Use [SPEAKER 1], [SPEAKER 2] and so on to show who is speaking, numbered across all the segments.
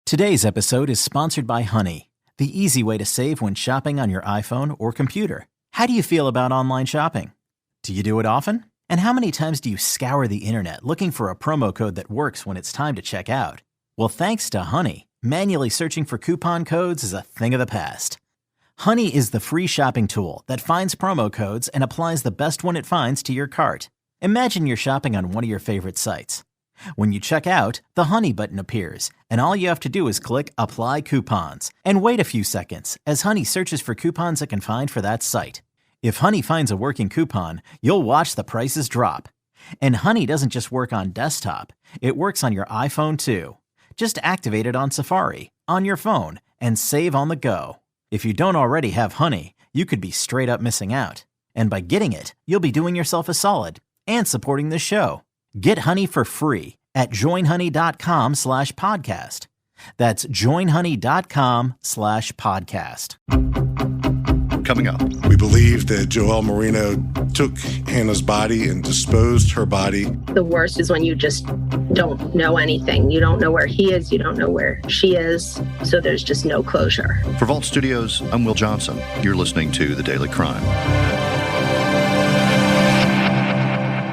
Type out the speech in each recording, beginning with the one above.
[SPEAKER 1] Today's episode is sponsored by Honey, the easy way to save when shopping on your iPhone or computer. How do you feel about online shopping? Do you do it often? And how many times do you scour the internet looking for a promo code that works when it's time to check out? Well, thanks to Honey, manually searching for coupon codes is a thing of the past. Honey is the free shopping tool that finds promo codes and applies the best one it finds to your cart. Imagine you're shopping on one of your favorite sites. When you check out, the Honey button appears, and all you have to do is click Apply Coupons and wait a few seconds as Honey searches for coupons it can find for that site. If Honey finds a working coupon, you'll watch the prices drop. And Honey doesn't just work on desktop, it works on your iPhone too. Just activate it on Safari, on your phone, and save on the go. If you don't already have Honey, you could be straight up missing out. And by getting it, you'll be doing yourself a solid and supporting this show. Get Honey for free at joinhoney.com/podcast. That's joinhoney.com/podcast.
[SPEAKER 2] Coming up,
[SPEAKER 3] we believe that Joel Marino took Hannah's body and disposed her body.
[SPEAKER 4] The worst is when you just don't know anything. You don't know where he is. You don't know where she is. So there's just no closure.
[SPEAKER 2] For Vault Studios, I'm Will Johnson. You're listening to The Daily Crime.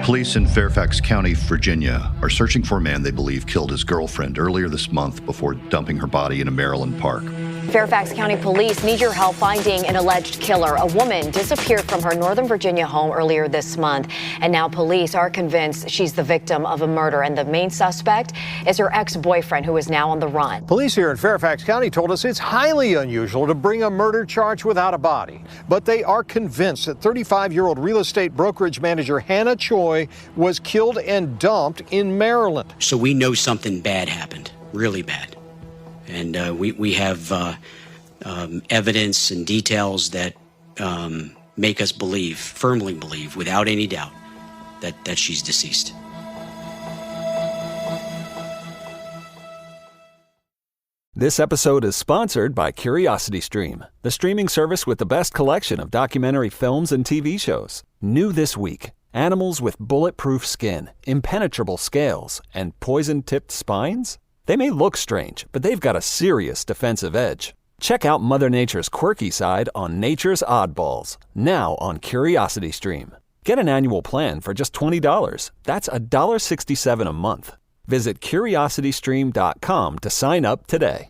[SPEAKER 2] Police in Fairfax County, Virginia, are searching for a man they believe killed his girlfriend earlier this month before dumping her body in a Maryland park.
[SPEAKER 5] Fairfax County police need your help finding an alleged killer. A woman disappeared from her Northern Virginia home earlier this month, and now police are convinced she's the victim of a murder, and the main suspect is her ex-boyfriend, who is now on the run.
[SPEAKER 6] Police here in Fairfax County told us it's highly unusual to bring a murder charge without a body, but they are convinced that 35-year-old real estate brokerage manager Hannah Choi was killed and dumped in Maryland.
[SPEAKER 7] So we know something bad happened, really bad. And we have evidence and details that make us believe, firmly believe, without any doubt, that she's deceased.
[SPEAKER 8] This episode is sponsored by CuriosityStream, the streaming service with the best collection of documentary films and TV shows. New this week, animals with bulletproof skin, impenetrable scales, and poison-tipped spines? They may look strange, but they've got a serious defensive edge. Check out Mother Nature's quirky side on Nature's Oddballs, now on CuriosityStream. Get an annual plan for just $20. That's $1.67 a month. Visit CuriosityStream.com to sign up today.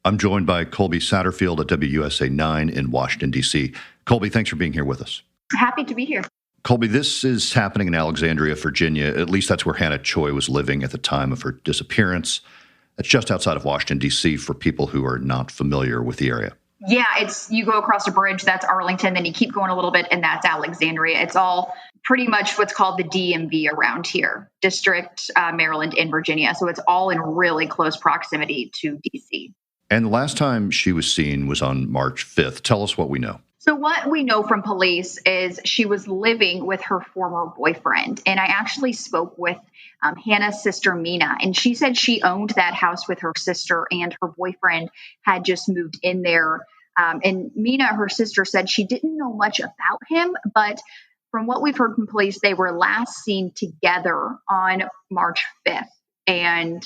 [SPEAKER 2] I'm joined by Kolbie Satterfield at WUSA 9 in Washington, D.C. Kolbie, thanks for being here with us.
[SPEAKER 9] Happy to be here.
[SPEAKER 2] Kolbie, this is happening in Alexandria, Virginia. At least that's where Hannah Choi was living at the time of her disappearance. It's just outside of Washington, D.C., for people who are not familiar with the area.
[SPEAKER 9] Yeah, you go across a bridge, that's Arlington, then you keep going a little bit, and that's Alexandria. It's all pretty much what's called the DMV around here, District, Maryland, and Virginia. So it's all in really close proximity to D.C.
[SPEAKER 2] And the last time she was seen was on March 5th. Tell us what we know.
[SPEAKER 9] So what we know from police is she was living with her former boyfriend. And I actually spoke with Hannah's sister, Mina, and she said she owned that house with her sister and her boyfriend had just moved in there. And Mina, her sister, said she didn't know much about him, but from what we've heard from police, they were last seen together on March 5th. And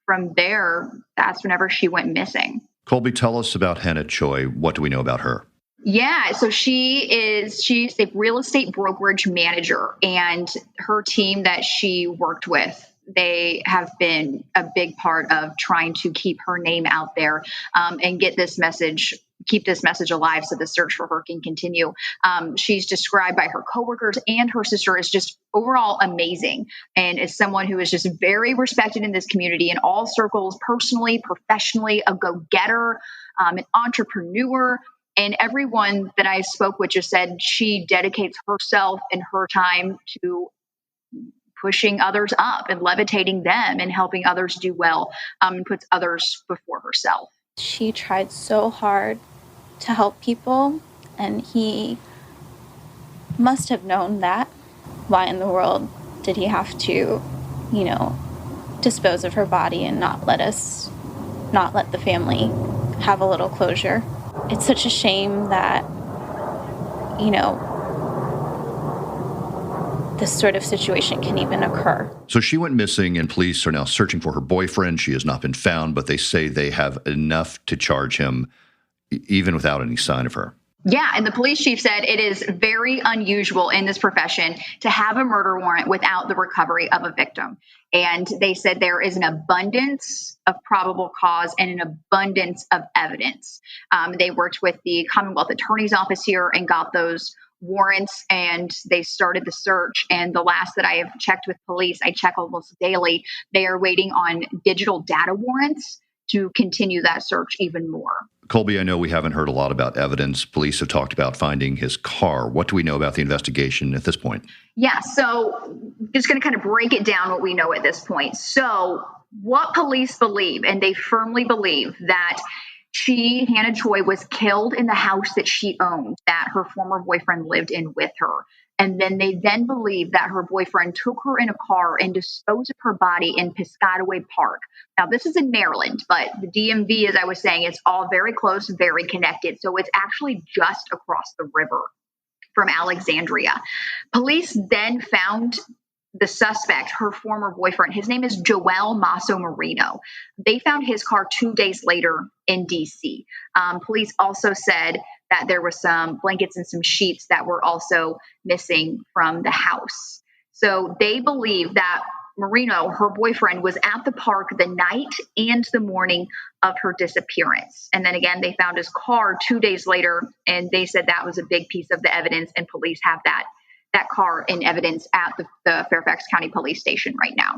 [SPEAKER 9] from there, that's whenever she went missing.
[SPEAKER 2] Kolbie, tell us about Hannah Choi. What do we know about her?
[SPEAKER 9] Yeah, so she's a real estate brokerage manager, and her team that she worked with, they have been a big part of trying to keep her name out there and keep this message alive so the search for her can continue. She's described by her coworkers and her sister as just overall amazing, and is someone who is just very respected in this community in all circles, personally, professionally, a go-getter, an entrepreneur. And everyone that I spoke with just said she dedicates herself and her time to pushing others up and levitating them and helping others do well, and puts others before herself.
[SPEAKER 10] She tried so hard to help people, and he must have known that. Why in the world did he have to, dispose of her body and not let the family have a little closure? It's such a shame that, this sort of situation can even occur.
[SPEAKER 2] So she went missing, and police are now searching for her boyfriend. She has not been found, but they say they have enough to charge him even without any sign of her.
[SPEAKER 9] Yeah, and the police chief said it is very unusual in this profession to have a murder warrant without the recovery of a victim. And they said there is an abundance of probable cause and an abundance of evidence. They worked with the Commonwealth Attorney's Office here and got those warrants, and they started the search. And the last that I have checked with police, I check almost daily, they are waiting on digital data warrants to continue that search even more.
[SPEAKER 2] Kolbie, I know we haven't heard a lot about evidence. Police have talked about finding his car. What do we know about the investigation at this point?
[SPEAKER 9] Yeah, so just going to kind of break it down what we know at this point. So what police believe, and they firmly believe that Hannah Choi, was killed in the house that she owned, that her former boyfriend lived in with her. And then they believe that her boyfriend took her in a car and disposed of her body in Piscataway Park. Now, this is in Maryland, but the DMV, as I was saying, it's all very close, very connected. So it's actually just across the river from Alexandria. Police then found the suspect, her former boyfriend. His name is Joel Masso Marino. They found his car 2 days later in D.C. Police also said that there was some blankets and some sheets that were also missing from the house. So they believe that Marino, her boyfriend, was at the park the night and the morning of her disappearance. And then again, they found his car 2 days later, and they said that was a big piece of the evidence, and police have that car in evidence at the Fairfax County Police Station right now.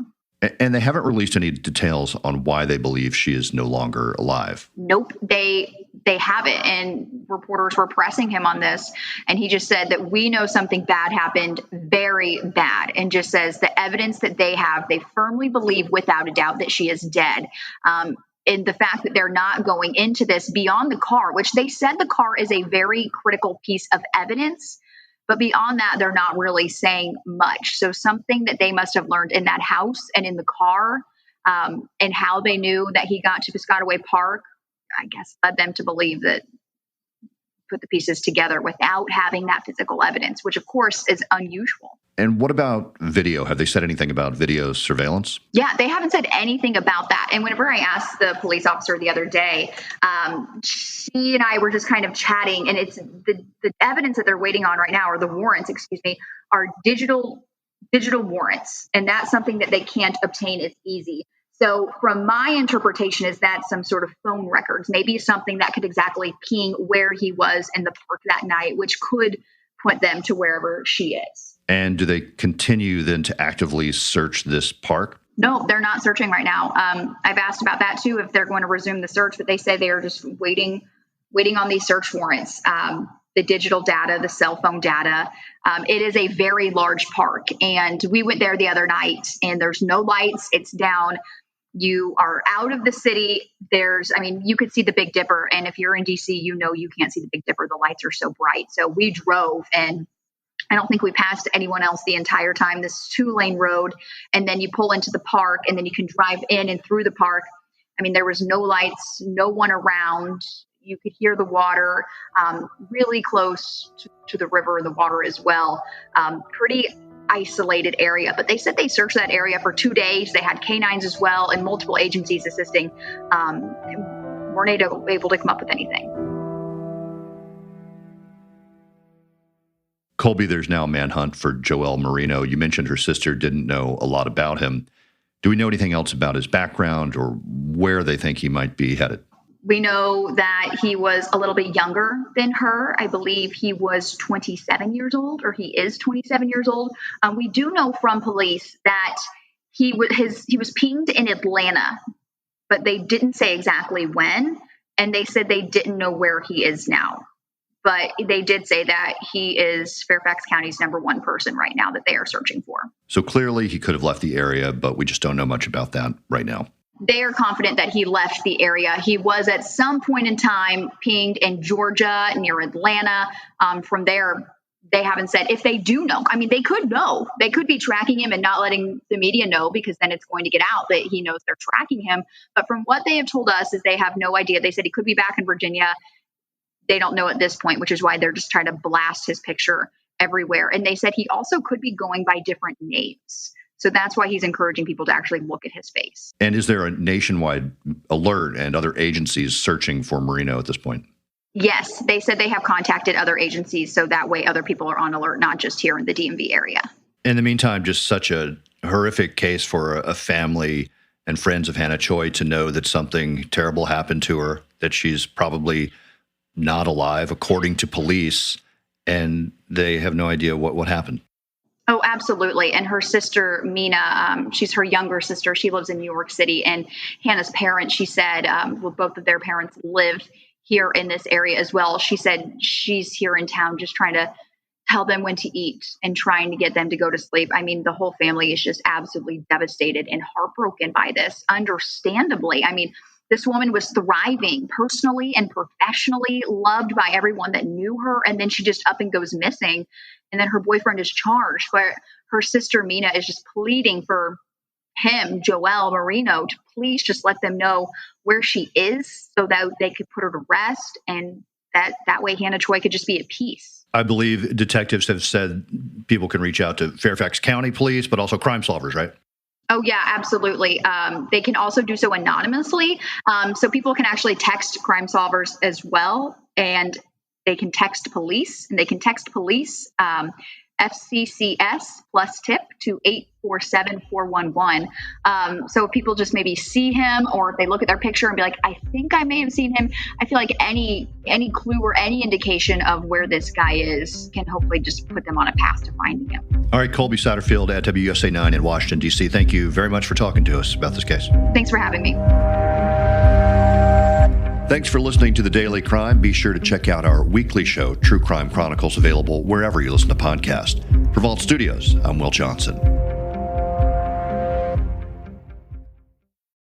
[SPEAKER 2] And they haven't released any details on why they believe she is no longer alive.
[SPEAKER 9] Nope, they haven't, and reporters were pressing him on this, and he just said that we know something bad happened, very bad, and just says the evidence that they have, they firmly believe without a doubt that she is dead. And the fact that they're not going into this beyond the car, which they said the car is a very critical piece of evidence, but beyond that, they're not really saying much. So something that they must have learned in that house and in the car, and how they knew that he got to Piscataway Park, I guess, led them to believe that, put the pieces together without having that physical evidence, which of course is unusual.
[SPEAKER 2] And what about video? Have they said anything about video surveillance?
[SPEAKER 9] Yeah, they haven't said anything about that. And whenever I asked the police officer the other day, she and I were just kind of chatting, and it's the evidence that they're waiting on right now, or the warrants, are digital warrants. And that's something that they can't obtain as easy. So from my interpretation is that some sort of phone records, maybe something that could exactly ping where he was in the park that night, which could point them to wherever she is.
[SPEAKER 2] And do they continue then to actively search this park?
[SPEAKER 9] No, they're not searching right now. I've asked about that too, if they're going to resume the search, but they say they are just waiting on these search warrants. The digital data, the cell phone data. It is a very large park, and we went there the other night, and there's no lights. It's down. You are out of the city. You could see the Big Dipper, and if you're in DC, you know you can't see the Big Dipper. The lights are so bright. So we drove, and I don't think we passed anyone else the entire time. This 2-lane road, and then you pull into the park, and then you can drive in and through the park. There was no lights, no one around. You could hear the water, really close to the river, the water as well. Pretty isolated area, but they said they searched that area for 2 days. They had canines as well and multiple agencies assisting. Weren't able to come up with anything.
[SPEAKER 2] Kolbie, there's now a manhunt for Joel Marino. You mentioned her sister didn't know a lot about him. Do we know anything else about his background or where they think he might be headed?
[SPEAKER 9] We know that he was a little bit younger than her. I believe he was 27 years old, or he is 27 years old. We do know from police that he was pinged in Atlanta, but they didn't say exactly when, and they said they didn't know where he is now. But they did say that he is Fairfax County's #1 person right now that they are searching for.
[SPEAKER 2] So clearly he could have left the area, but we just don't know much about that right now.
[SPEAKER 9] They are confident that he left the area. He was at some point in time pinged in Georgia near Atlanta. From there, they haven't said if they do know. They could know. They could be tracking him and not letting the media know, because then it's going to get out that he knows they're tracking him. But from what they have told us is they have no idea. They said he could be back in Virginia. They don't know at this point, which is why they're just trying to blast his picture everywhere. And they said he also could be going by different names. So that's why he's encouraging people to actually look at his face.
[SPEAKER 2] And is there a nationwide alert and other agencies searching for Marino at this point?
[SPEAKER 9] Yes, they said they have contacted other agencies, so that way other people are on alert, not just here in the DMV area.
[SPEAKER 2] In the meantime, just such a horrific case for a family and friends of Hannah Choi to know that something terrible happened to her, that she's probably not alive, according to police, and they have no idea what happened.
[SPEAKER 9] Oh, absolutely. And her sister, Mina, she's her younger sister. She lives in New York City. And Hannah's parents, she said, both of their parents live here in this area as well. She said she's here in town just trying to tell them when to eat and trying to get them to go to sleep. I mean, the whole family is just absolutely devastated and heartbroken by this, understandably. I mean, this woman was thriving personally and professionally, loved by everyone that knew her. And then she just up and goes missing. And then her boyfriend is charged, where her sister, Mina, is just pleading for him, Joel Marino, to please just let them know where she is so that they could put her to rest. And that way Hannah Choi could just be at peace.
[SPEAKER 2] I believe detectives have said people can reach out to Fairfax County Police, but also Crime Solvers, right?
[SPEAKER 9] Oh, yeah, absolutely. They can also do so anonymously. So people can actually text Crime Solvers as well. And they can text police, and they can text police FCCS plus tip to 847-411. So if people just maybe see him, or if they look at their picture and be like, I think I may have seen him, I feel like any clue or any indication of where this guy is can hopefully just put them on a path to finding him.
[SPEAKER 2] All right, Kolbie Satterfield at WUSA 9 in Washington, D.C. Thank you very much for talking to us about this case.
[SPEAKER 9] Thanks for having me.
[SPEAKER 2] Thanks for listening to The Daily Crime. Be sure to check out our weekly show, True Crime Chronicles, available wherever you listen to podcasts. For Vault Studios, I'm Will Johnson.